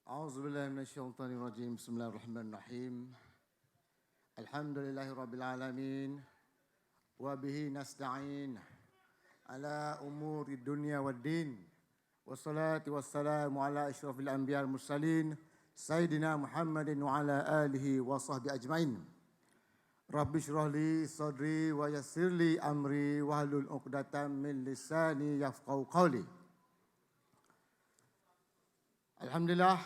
A'udzubillahi minasyaitonirrajim. Bismillahirrahmanirrahim. Alhamdulillahirabbil alamin wa bihi nasta'in ala umuri dunya waddin. Wassalatu wassalamu ala asyrafil anbiya'i wal mursalin sayyidina Muhammadin wa ala alihi wa sahbihi ajmain. Rabbi shrah li sadri wa yassir li amri wahlul 'uqdatam min lisani yafqahu qawli. Alhamdulillah,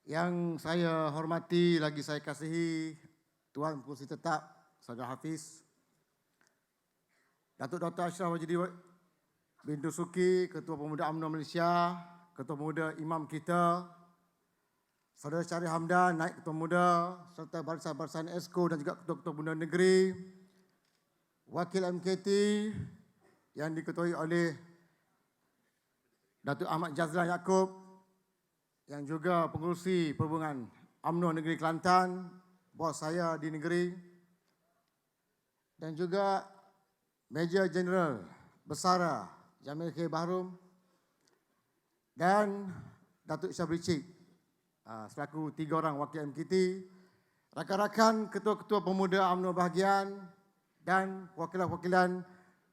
yang saya hormati lagi saya kasihi Tuan Pengerusi Tetap Saudara Hafiz Datuk Dr. Ashraf Wajidi bin Dusuki, Ketua Pemuda UMNO Malaysia, Ketua Pemuda Imam kita, Saudara Syarif Hamdan, Naib Ketua Pemuda, serta barisan-barisan ESCO dan juga Ketua-Ketua Pemuda Negeri, Wakil MKT yang diketuai oleh Datuk Ahmad Jazlan Yaakob, yang juga pengerusi perhubungan UMNO Negeri Kelantan, bos saya di negeri, dan juga Major Jeneral Besara Jamil K. Bahrum dan Datuk Syabri Cik selaku 3 orang wakil MKT, rakan-rakan ketua-ketua pemuda UMNO bahagian dan wakilan-wakilan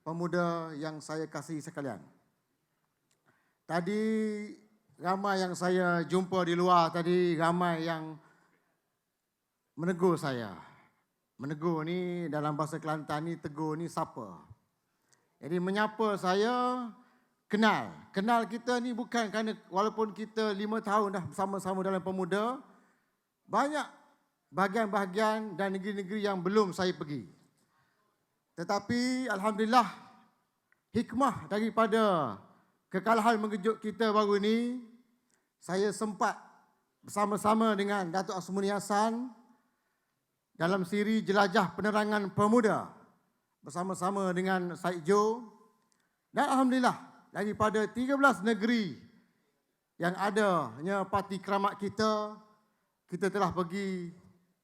pemuda yang saya kasihi sekalian. Tadi ramai yang saya jumpa di luar tadi, ramai yang menegur saya. Menegur ni dalam bahasa Kelantan ni, tegur ni siapa. Jadi menyapa saya, kenal. Kenal kita ni bukan kerana walaupun kita 5 tahun dah bersama-sama dalam pemuda, banyak bahagian-bahagian dan negeri-negeri yang belum saya pergi. Tetapi Alhamdulillah, hikmah daripada kekalahan mengejut kita baru ini, saya sempat bersama-sama dengan Datuk Asmuni Hassan dalam siri Jelajah Penerangan Pemuda bersama-sama dengan Syed Joe, dan Alhamdulillah daripada 13 negeri yang adanya parti keramat kita, kita telah pergi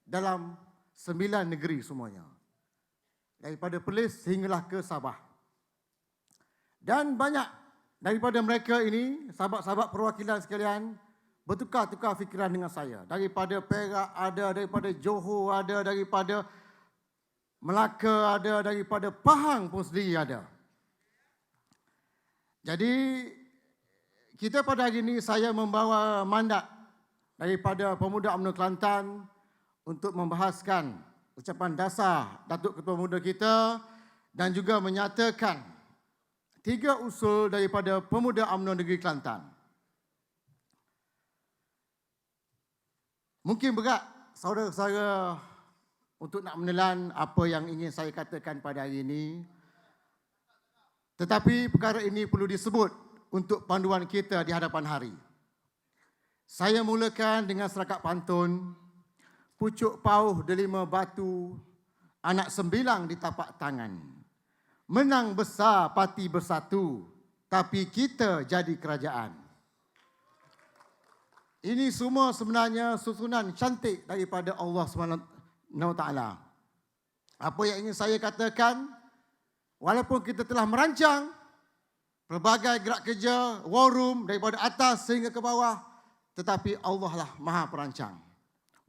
dalam 9 negeri semuanya, daripada Perlis hinggalah ke Sabah. Dan banyak daripada mereka ini, sahabat-sahabat perwakilan sekalian, bertukar-tukar fikiran dengan saya. Daripada Perak ada, daripada Johor ada, daripada Melaka ada, daripada Pahang pun sendiri ada. Jadi, kita pada hari ini saya membawa mandat daripada Pemuda UMNO Kelantan untuk membahaskan ucapan dasar Datuk Ketua Pemuda kita dan juga menyatakan 3 usul daripada Pemuda UMNO Negeri Kelantan. Mungkin berat saudara-saudara untuk nak menelan apa yang ingin saya katakan pada hari ini. Tetapi perkara ini perlu disebut untuk panduan kita di hadapan hari. Saya mulakan dengan serakat pantun, pucuk pauh delima batu, anak 9 di tapak tangan. Menang besar parti bersatu, tapi kita jadi kerajaan. Ini semua sebenarnya susunan cantik daripada Allah SWT. Apa yang ingin saya katakan, walaupun kita telah merancang pelbagai gerak kerja, war room daripada atas sehingga ke bawah, tetapi Allah lah Maha Perancang.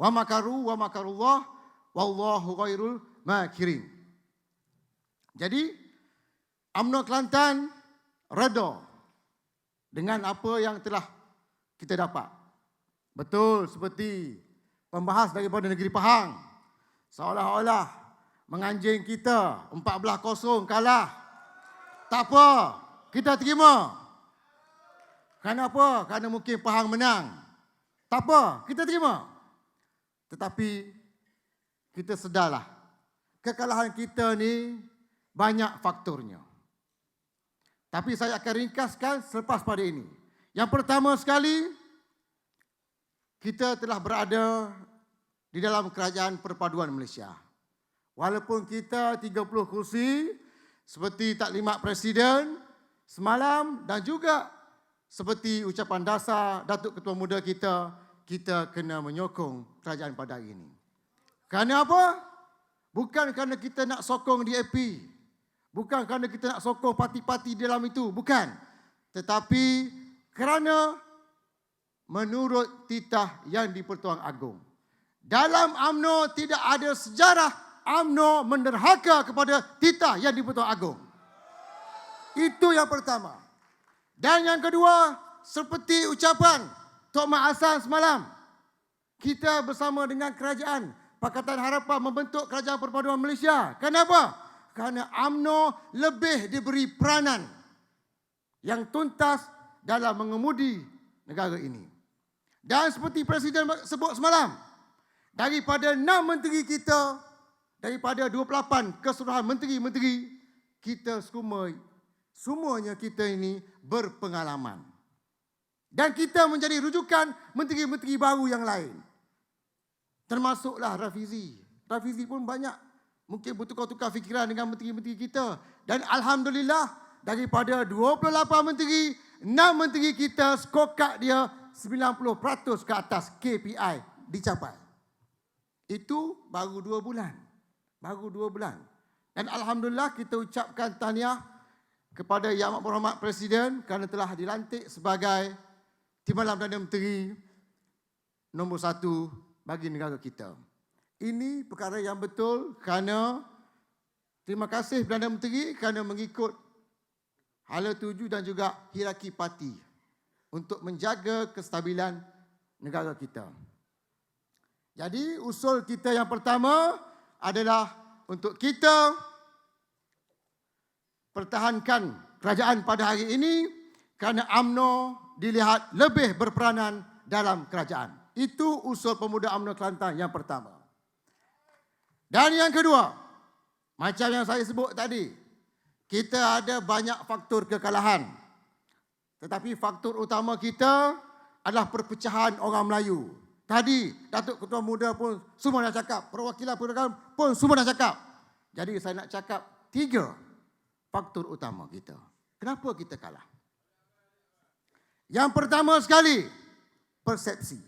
Wa makaru wa makarullah wallahu ghairul makirin. Jadi UMNO Kelantan reda dengan apa yang telah kita dapat. Betul seperti pembahas daripada negeri Pahang, seolah-olah menganjing kita 14-0 kalah. Tak apa, kita terima. Kerana apa? Kerana mungkin Pahang menang. Tak apa, kita terima. Tetapi kita sedarlah, kekalahan kita ni banyak faktornya. Tapi saya akan ringkaskan selepas pada ini. Yang pertama sekali, kita telah berada di dalam Kerajaan Perpaduan Malaysia. Walaupun kita 30 kursi, seperti taklimat Presiden semalam dan juga seperti ucapan dasar Datuk Ketua Muda kita, kita kena menyokong kerajaan pada hari ini. Kerana apa? Bukan kerana kita nak sokong DAP. Bukan kerana kita nak sokong parti-parti dalam itu, bukan. Tetapi kerana menurut titah yang di-Pertuan Agong. Dalam UMNO tidak ada sejarah UMNO menderhaka kepada titah yang di-Pertuan Agong. Itu yang pertama. Dan yang kedua, seperti ucapan Tok Mak Hassan semalam, kita bersama dengan kerajaan Pakatan Harapan membentuk Kerajaan Perpaduan Malaysia. Kenapa? Kerana UMNO lebih diberi peranan yang tuntas dalam mengemudi negara ini. Dan seperti Presiden sebut semalam, daripada 6 menteri kita, daripada 28 keseluruhan menteri-menteri, kita semuanya kita ini berpengalaman. Dan kita menjadi rujukan menteri-menteri baru yang lain. Termasuklah Rafizi. Rafizi pun banyak mungkin bertukar-tukar fikiran dengan menteri-menteri kita. Dan Alhamdulillah, daripada 28 menteri, 6 menteri kita skokak dia 90% ke atas KPI dicapai. Itu baru 2 bulan. Baru 2 bulan. Dan Alhamdulillah kita ucapkan tahniah kepada Yang Amat Berhormat Presiden kerana telah dilantik sebagai Timbalan Perdana Menteri nombor 1 bagi negara kita. Ini perkara yang betul kerana terima kasih Perdana Menteri kerana mengikut hala tuju dan juga hierarki parti untuk menjaga kestabilan negara kita. Jadi usul kita yang pertama adalah untuk kita pertahankan kerajaan pada hari ini kerana UMNO dilihat lebih berperanan dalam kerajaan. Itu usul Pemuda UMNO Kelantan yang pertama. Dan yang kedua, macam yang saya sebut tadi, kita ada banyak faktor kekalahan. Tetapi faktor utama kita adalah perpecahan orang Melayu. Tadi Datuk Ketua Muda pun semua dah cakap, perwakilan perwakilan pun semua dah cakap. Jadi saya nak cakap 3 faktor utama kita. Kenapa kita kalah? Yang pertama sekali, persepsi.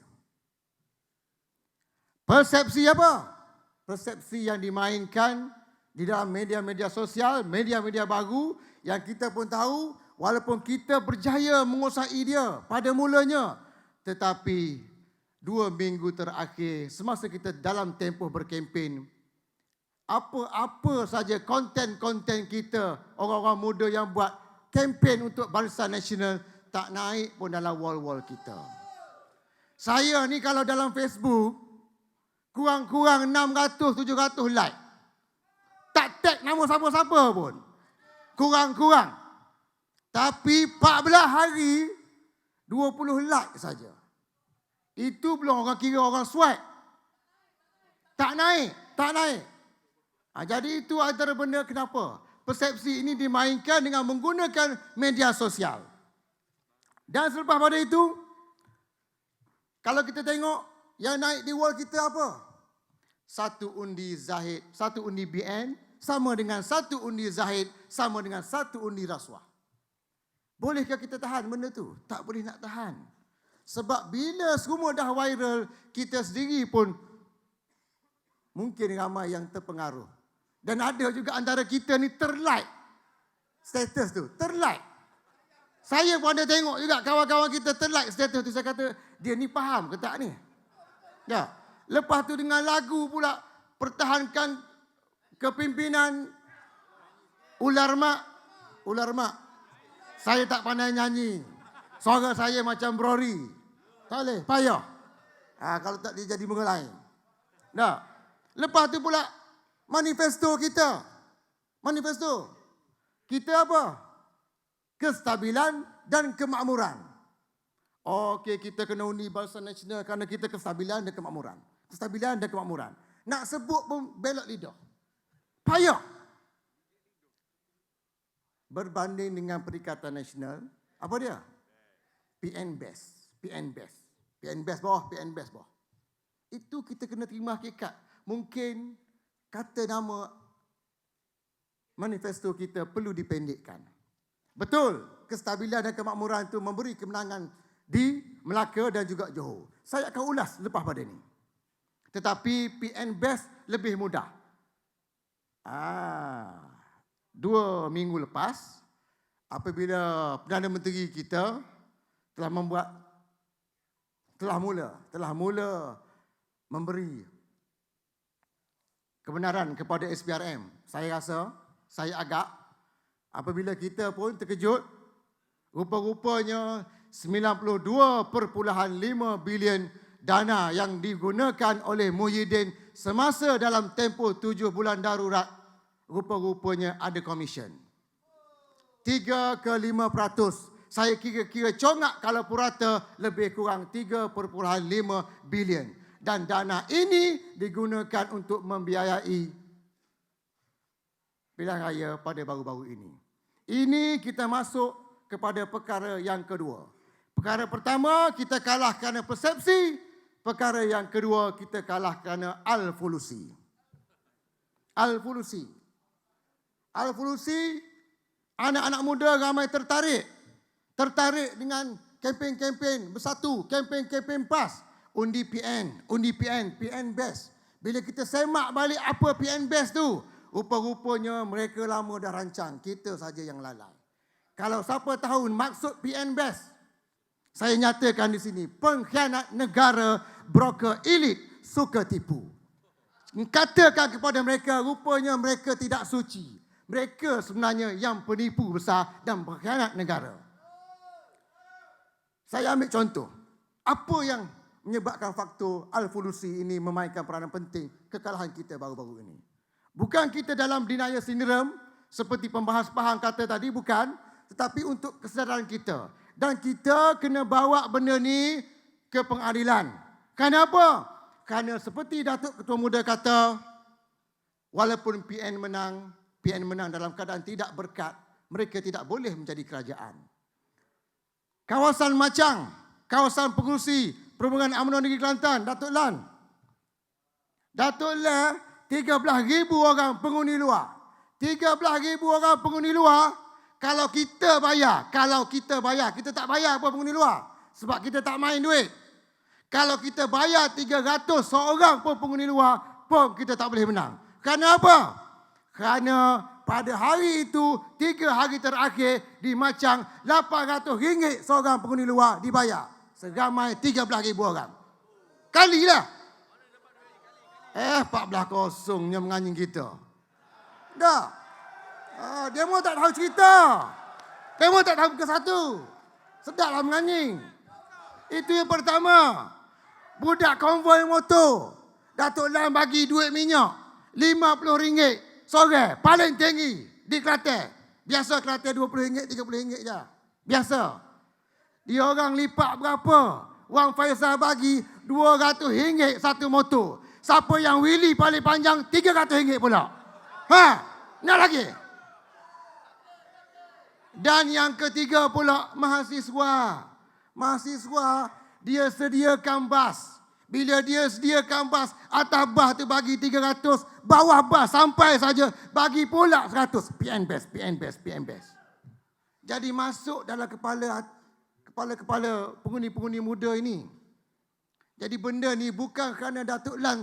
Persepsi apa? Persepsi yang dimainkan di dalam media-media sosial, media-media baru yang kita pun tahu walaupun kita berjaya menguasai dia pada mulanya, tetapi 2 minggu terakhir semasa kita dalam tempoh berkempen, apa-apa saja konten-konten kita, orang-orang muda yang buat kempen untuk Barisan Nasional tak naik pun dalam wall-wall kita. Saya ni kalau dalam Facebook, kurang-kurang 600-700 like. Tak tag nama siapa-siapa pun. Kurang-kurang. Tapi 14 hari, 20 like saja. Itu belum orang kira orang swipe. Tak naik. Jadi itu antara benda kenapa persepsi ini dimainkan dengan menggunakan media sosial. Dan selepas pada itu, kalau kita tengok yang naik di wall kita apa? 1 undi Zahid, 1 undi BN sama dengan 1 undi Zahid sama dengan 1 undi rasuah. Bolehkah kita tahan benda tu? Tak boleh nak tahan. Sebab bila semua dah viral, kita sendiri pun mungkin ramai yang terpengaruh. Dan ada juga antara kita ni terlike status tu, terlike. Saya pun ada tengok juga kawan-kawan kita terlike status tu. Saya kata, dia ni faham ke tak ni? Ya. Lepas tu dengan lagu pula, pertahankan kepimpinan Ular Mak. Saya tak pandai nyanyi. Suara saya macam Brori. Tak boleh, payah. Kalau tak dia jadi bunga lain. Nah. Lepas tu pula, manifesto kita. Kita apa? Kestabilan dan kemakmuran. Okey, kita kena undi Barisan Nasional kerana kita kestabilan dan kemakmuran. Kestabilan dan kemakmuran. Nak sebut pun belak lidah. Payah. Berbanding dengan Perikatan Nasional, apa dia? PN Best bawah. Itu kita kena terima hakikat. Mungkin kata nama manifesto kita perlu dipendekkan. Betul, kestabilan dan kemakmuran itu memberi kemenangan di Melaka dan juga Johor. Saya akan ulas lepas pada ini. Tetapi PN Best lebih mudah. 2 minggu lepas, apabila Perdana Menteri kita telah membuat telah mula memberi kebenaran kepada SPRM. Saya rasa, saya agak, apabila kita pun terkejut, rupa-rupanya 92.5 bilion dana yang digunakan oleh Muhyiddin semasa dalam tempoh 7 bulan darurat, rupa-rupanya ada komisen. 3 ke 5%. Saya kira-kira congak kalau purata lebih kurang 3.5 bilion. Dan dana ini digunakan untuk membiayai pilihan raya pada baru-baru ini. Ini kita masuk kepada perkara yang kedua. Perkara pertama, kita kalah kerana persepsi. Perkara yang kedua, kita kalah kerana al-fulusi. Al-fulusi. Al-fulusi, anak-anak muda ramai tertarik. Tertarik dengan kempen-kempen bersatu, kempen-kempen PAS, undi PN, PN Best. Bila kita semak balik apa PN Best tu, rupa-rupanya mereka lama dah rancang, kita saja yang lalai. Kalau siapa tahu maksud PN Best, saya nyatakan di sini, pengkhianat negara, broker elit suka tipu. Katakan kepada mereka, rupanya mereka tidak suci. Mereka sebenarnya yang penipu besar dan pengkhianat negara. Saya ambil contoh. Apa yang menyebabkan faktor al-fulusi ini memainkan peranan penting kekalahan kita baru-baru ini? Bukan kita dalam denial syndrome seperti pembahas Pahang kata tadi, bukan. Tetapi untuk kesedaran kita. Dan kita kena bawa benda ni ke pengadilan. Kenapa? Kerana seperti Datuk Ketua Muda kata, walaupun PN menang dalam keadaan tidak berkat, mereka tidak boleh menjadi kerajaan. Kawasan Macang, kawasan pengurusi Perhubungan UMNO Negeri Kelantan, Datuk Lan. Datuk Lan, 13,000 orang penghuni luar. 13,000 orang penghuni luar, kalau kita bayar, kita tak bayar apa penghuni luar. Sebab kita tak main duit. Kalau kita bayar 300 seorang pun penghuni luar, pun kita tak boleh menang. Kerana apa? Kerana pada hari itu, 3 hari terakhir di Macang, RM800 seorang penghuni luar dibayar. Seramai 13,000 orang. Kalilah. 14-0-nya menganjing kita. Dah. Demo tak tahu cerita. Demo tak tahu ke satu. Sedaplah menganjing. Itu yang pertama. Budak konvoi motor. Datuk Lan bagi duit minyak. RM50 sore, paling tinggi di Kelantan. Biasa Kelantan RM20, RM30 je. Biasa. Dia orang lipat berapa? Wang Faisal bagi RM200 satu motor. Siapa yang wheelie paling panjang, RM300 pula. Nak lagi? Dan yang ketiga pula, mahasiswa. Mahasiswa, dia sediakan bas. Bila dia sediakan bas, atas bas tu bagi 300, bawah bas sampai saja bagi pula 100. PN Best. Jadi masuk dalam kepala penghuni-penghuni muda ini. Jadi benda ni bukan kerana Datuk Lan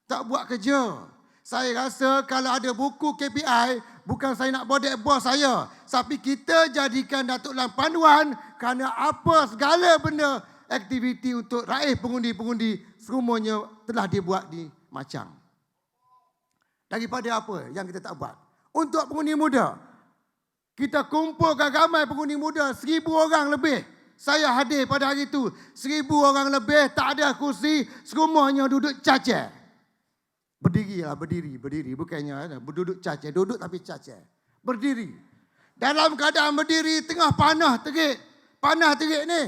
tak buat kerja. Saya rasa kalau ada buku KPI, bukan saya nak bodek bos saya. Tapi kita jadikan Datuk Lan panduan kerana apa segala benda aktiviti untuk raih pengundi-pengundi semuanya telah dibuat di Macang. Daripada apa yang kita tak buat? Untuk pengundi muda, kita kumpulkan ramai pengundi muda, 1,000 orang lebih. Saya hadir pada hari itu, 1,000 orang lebih, tak ada kursi, semuanya duduk cacar. Berdiri, bukannya duduk cacar, duduk tapi cacar. Berdiri. Dalam keadaan berdiri, tengah panah terik ni.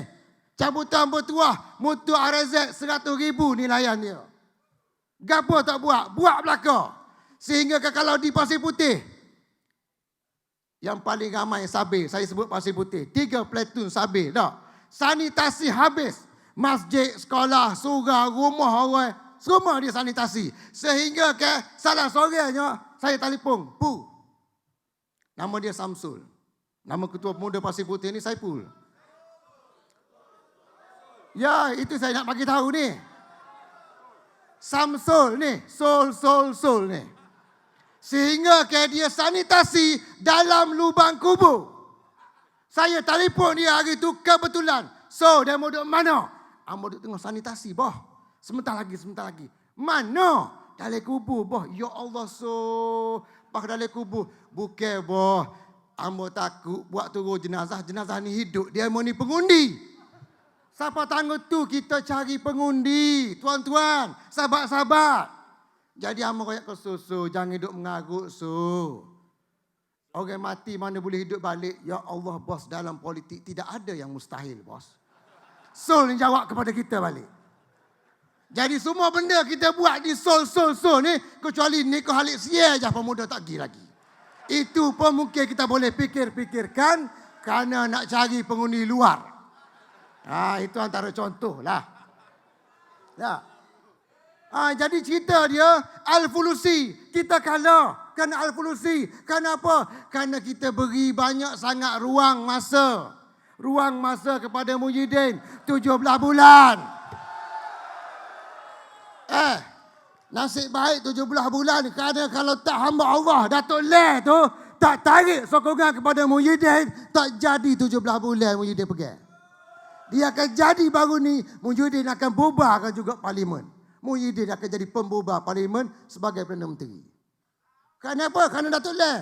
Cabutan bertuah, motor RZ 100,000 nilaian dia. Gapo tak buat? Buat belaka. Sehingga kalau di Pasir Putih, yang paling ramai sabir, saya sebut Pasir Putih, 3 platoon sabir dah. Sanitasi habis. Masjid, sekolah, surau, rumah orang, semua dia sanitasi. Sehingga salah sorenya, saya telefon, Pu. Nama dia Samsul. Nama Ketua Pemuda Pasir Putih ni Saipul. Ya, itu saya nak bagi tahu ni. Samsul ni, Sol ni. Sehingga dia sanitasi dalam lubang kubur. Saya telefon dia hari itu kebetulan. So, dia mau duduk mana? Amo duduk tengah sanitasi, boh. Sebentar lagi. Mana? Dalam kubur, boh. Ya Allah, pak dalam kubur. Bukan, boh. Amo takut buat turun jenazah ni hidup. Dia mau ni pengundi. Siapa tangguh tu kita cari pengundi. Tuan-tuan, sahabat-sahabat. Jadi amo kayak kesusu. Jangan hidup mengarut, Orang mati mana boleh hidup balik. Ya Allah, bos, dalam politik tidak ada yang mustahil, bos. Sol ni jawab kepada kita balik. Jadi semua benda kita buat di sol ni. Kecuali ni kau halik sia je pemuda tak pergi lagi. Itu pun mungkin kita boleh fikirkan. Kerana nak cari pengundi luar. Itu antara contoh lah. Jadi cerita dia Al-Fulusi. Kita kalah. Kerana Al-Fulusi. Kenapa? Kerana kita beri banyak sangat ruang masa. Ruang masa kepada Muhyiddin 17 bulan. Nasib baik 17 bulan. Kerana kalau tak hamba Allah Datuk Le tu tak tarik sokongan kepada Muhyiddin, tak jadi 17 bulan Muhyiddin pergi. Dia akan jadi baru ni Muhyiddin akan bubarkan juga parlimen. Muhyiddin akan jadi pembubar parlimen sebagai Perdana Menteri. Kenapa? Kerana Datuk Le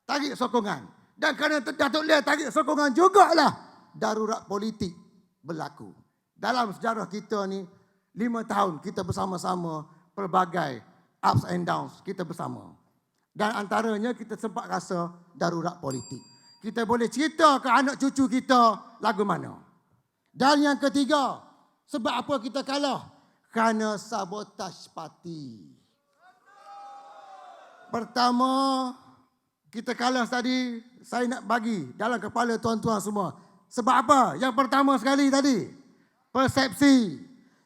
tarik sokongan. Dan kerana Datuk Le tarik sokongan jugalah darurat politik berlaku. Dalam sejarah kita ni 5 tahun kita bersama-sama pelbagai ups and downs kita bersama. Dan antaranya kita sempat rasa darurat politik. Kita boleh cerita ke anak cucu kita lagu mana. Dan yang ketiga, sebab apa kita kalah? Kerana sabotaj parti. Pertama, kita kalah tadi, saya nak bagi dalam kepala tuan-tuan semua. Sebab apa? Yang pertama sekali tadi, persepsi.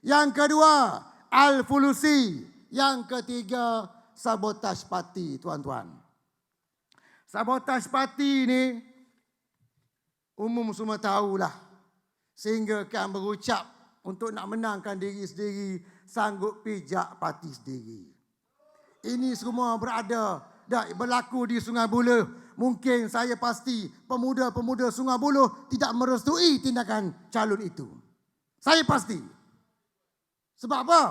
Yang kedua, Al-Fulusi. Yang ketiga, sabotaj parti, tuan-tuan. Sabotaj parti ni, umum semua tahulah. Sehingga kan berucap untuk nak menangkan diri sendiri, sanggup pijak parti sendiri. Ini semua berlaku di Sungai Buloh. Mungkin saya pasti pemuda-pemuda Sungai Buloh tidak merestui tindakan calon itu. Saya pasti. Sebab apa?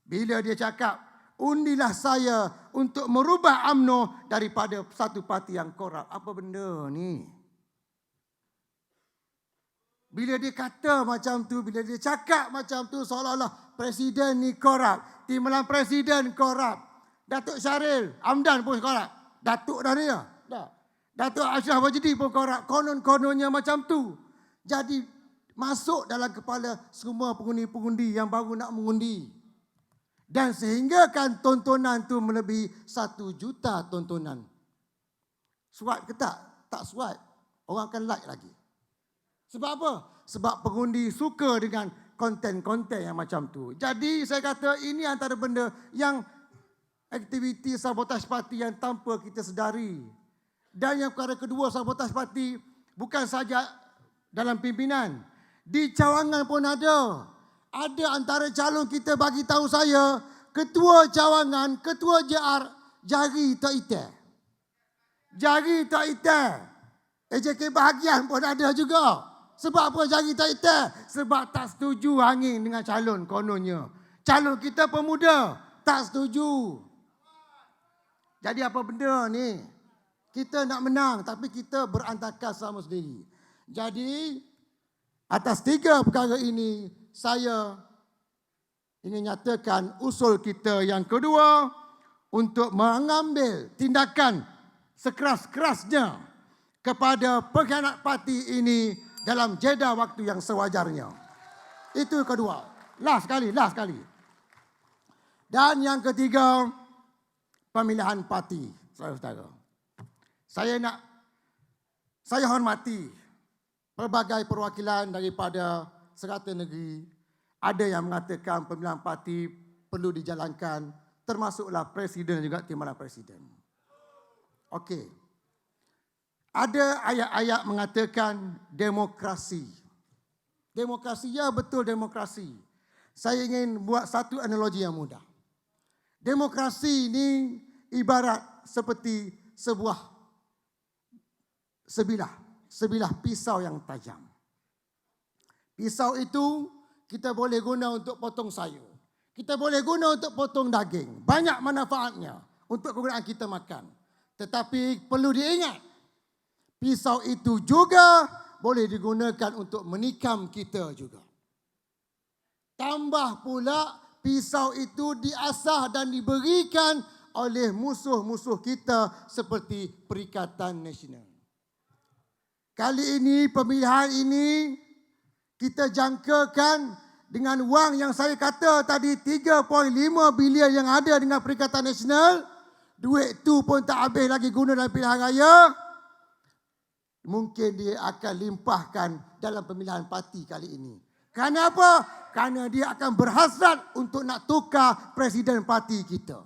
Bila dia cakap, undilah saya untuk merubah UMNO daripada satu parti yang korup. Apa benda ni? Bila dia kata macam tu, bila dia cakap macam tu, seolah-olah presiden ni korup. Timbalan presiden korup. Datuk Syaril Hamdan pun korup. Datuk dah dia. Datuk Ashraf Wajdi pun korup. Konon-kononnya macam tu. Jadi masuk dalam kepala semua pengundi-pengundi yang baru nak mengundi. Dan sehingga kan tontonan tu melebihi 1 juta tontonan. Swipe ke tak? Tak swipe. Orang akan like lagi. Sebab apa? Sebab pengundi suka dengan konten-konten yang macam tu. Jadi saya kata ini antara benda yang aktiviti sabotaj parti yang tanpa kita sedari. Dan yang perkara kedua, sabotaj parti bukan saja dalam pimpinan. Di cawangan pun ada. Ada antara calon kita bagi tahu saya, ketua cawangan, ketua JR, jari tak itar. Jari tak itar. AJK bahagian pun ada juga. Sebab apa jari tak itar? Sebab tak setuju angin dengan calon kononnya. Calon kita pemuda, tak setuju. Jadi apa benda ni? Kita nak menang tapi kita berantakan sama sendiri. Jadi atas 3 perkara ini saya ingin nyatakan usul kita yang kedua untuk mengambil tindakan sekeras-kerasnya kepada pengkhianat parti ini dalam jeda waktu yang sewajarnya. Itu kedua. Last sekali. Dan yang ketiga, pemilihan parti, saudara-saudara. Saya hormati pelbagai perwakilan daripada serata negeri. Ada yang mengatakan pemilihan parti perlu dijalankan, termasuklah presiden juga timbalan presiden. Okey. Ada ayat-ayat mengatakan demokrasi. Demokrasi, ya betul demokrasi. Saya ingin buat satu analogi yang mudah. Demokrasi ini ibarat seperti sebilah pisau yang tajam. Pisau itu kita boleh guna untuk potong sayur. Kita boleh guna untuk potong daging. Banyak manfaatnya untuk kegunaan kita makan. Tetapi perlu diingat, pisau itu juga boleh digunakan untuk menikam kita juga. Tambah pula, pisau itu diasah dan diberikan oleh musuh-musuh kita seperti Perikatan Nasional. Kali ini, pemilihan ini, kita jangkakan dengan wang yang saya kata tadi 3.5 bilion yang ada dengan Perikatan Nasional, duit tu pun tak habis lagi guna dalam pilihan raya, mungkin dia akan limpahkan dalam pemilihan parti kali ini. Kerana apa? Kerana dia akan berhasrat untuk nak tukar presiden parti kita.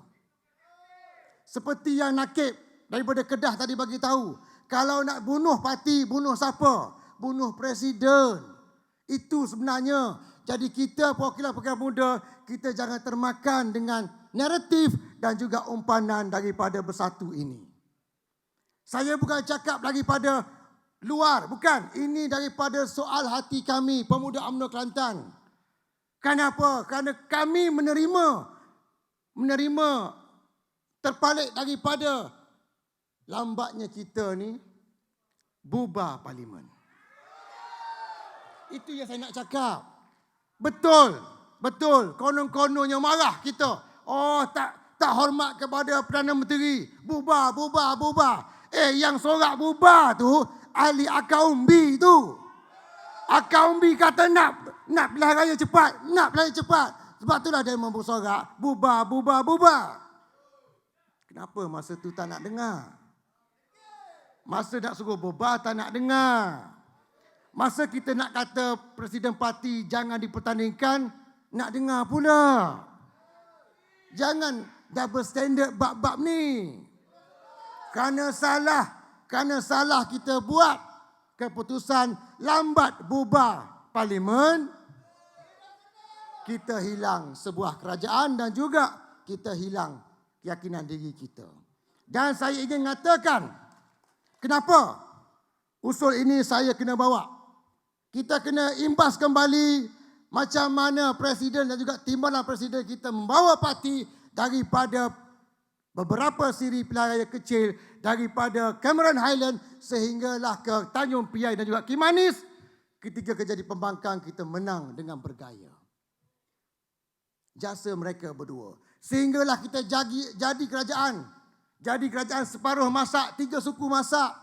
Seperti yang Nakib daripada Kedah tadi bagi tahu, kalau nak bunuh parti, bunuh siapa? Bunuh presiden. Itu sebenarnya. Jadi kita perwakilan muda, kita jangan termakan dengan naratif dan juga umpanan daripada Bersatu ini. Saya bukan cakap daripada luar, bukan. Ini daripada soal hati kami, pemuda UMNO Kelantan. Kenapa? Kerana kami menerima terpalit daripada lambatnya kita ni bubar parlimen. Itu yang saya nak cakap. Betul. Konon-kononnya marah kita. Oh, tak hormat kepada Perdana Menteri. Bubar. Yang sorak bubar tu ahli akaumbi tu. Akaumbi kata nak pilihan raya cepat. Sebab itulah dia membersorak. Bubar. Kenapa masa tu tak nak dengar? Masa nak suruh bubar tak nak dengar. Masa kita nak kata presiden parti jangan dipertandingkan, nak dengar pula. Jangan double standard bab-bab ni. Kerana salah kita buat keputusan lambat bubar parlimen, kita hilang sebuah kerajaan dan juga kita hilang keyakinan diri kita. Dan saya ingin mengatakan, kenapa usul ini saya kena bawa? Kita kena imbas kembali macam mana presiden dan juga timbalan presiden kita membawa parti daripada beberapa siri pilihan raya kecil, daripada Cameron Highland sehinggalah ke Tanjung Piai dan juga Kimanis. Ketika jadi pembangkang, kita menang dengan bergaya. Jasa mereka berdua. Sehinggalah kita jadi kerajaan. Jadi kerajaan separuh masak, 3 suku masak.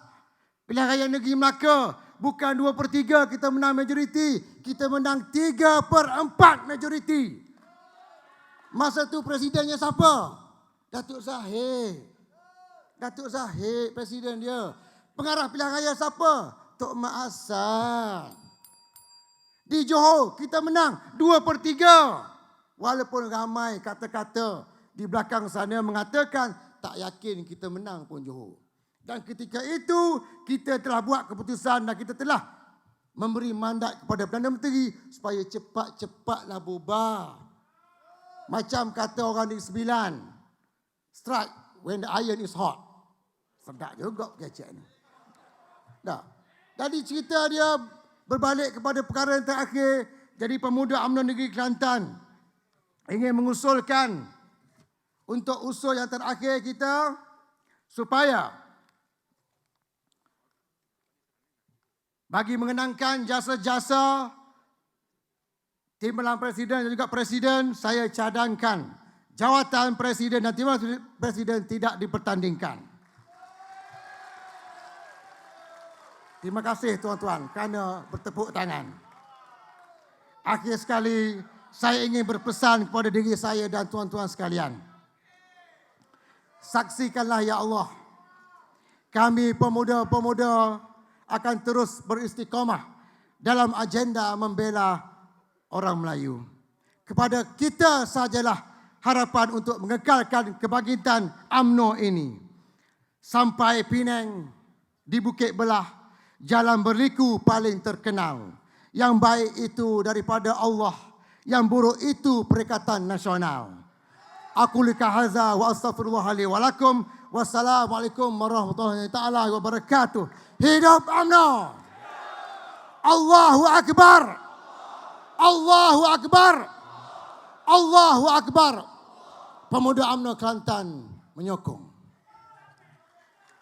Pilihan raya negeri Melaka, bukan 2/3 kita menang majoriti. Kita menang 3/4 majoriti. Masa tu presidennya siapa? Datuk Zahid presiden dia. Pengarah pilihan raya siapa? Tok Mak Hassan. Di Johor kita menang 2/3. Walaupun ramai kata-kata di belakang sana mengatakan tak yakin kita menang pun Johor. Dan ketika itu kita telah buat keputusan dan kita telah memberi mandat kepada Perdana Menteri supaya cepat-cepatlah bubar. Macam kata orang di Sembilan, strike when the iron is hot. Sedap juga kecek ni. Dah. Jadi cerita dia berbalik kepada perkara yang terakhir. Jadi pemuda UMNO Negeri Kelantan ingin mengusulkan untuk usul yang terakhir kita supaya bagi mengenangkan jasa-jasa timbalan presiden dan juga presiden, saya cadangkan jawatan presiden dan timbalan presiden tidak dipertandingkan. Terima kasih tuan-tuan kerana bertepuk tangan. Akhir sekali, saya ingin berpesan kepada diri saya dan tuan-tuan sekalian. Saksikanlah ya Allah, kami pemuda-pemuda akan terus beristiqamah dalam agenda membela orang Melayu. Kepada kita sajalah harapan untuk mengekalkan kebangkitan UMNO ini. Sampai Penang, di Bukit Belah, jalan berliku paling terkenal. Yang baik itu daripada Allah, yang buruk itu Perikatan Nasional. Aku lika haza wa astaghfirullah li wa lakum. Wassalamualaikum warahmatullahi taala wabarakatuh. Hidup UMNO. Allahu Akbar. Allahu Akbar. Allahu Akbar. Pemuda UMNO Kelantan menyokong.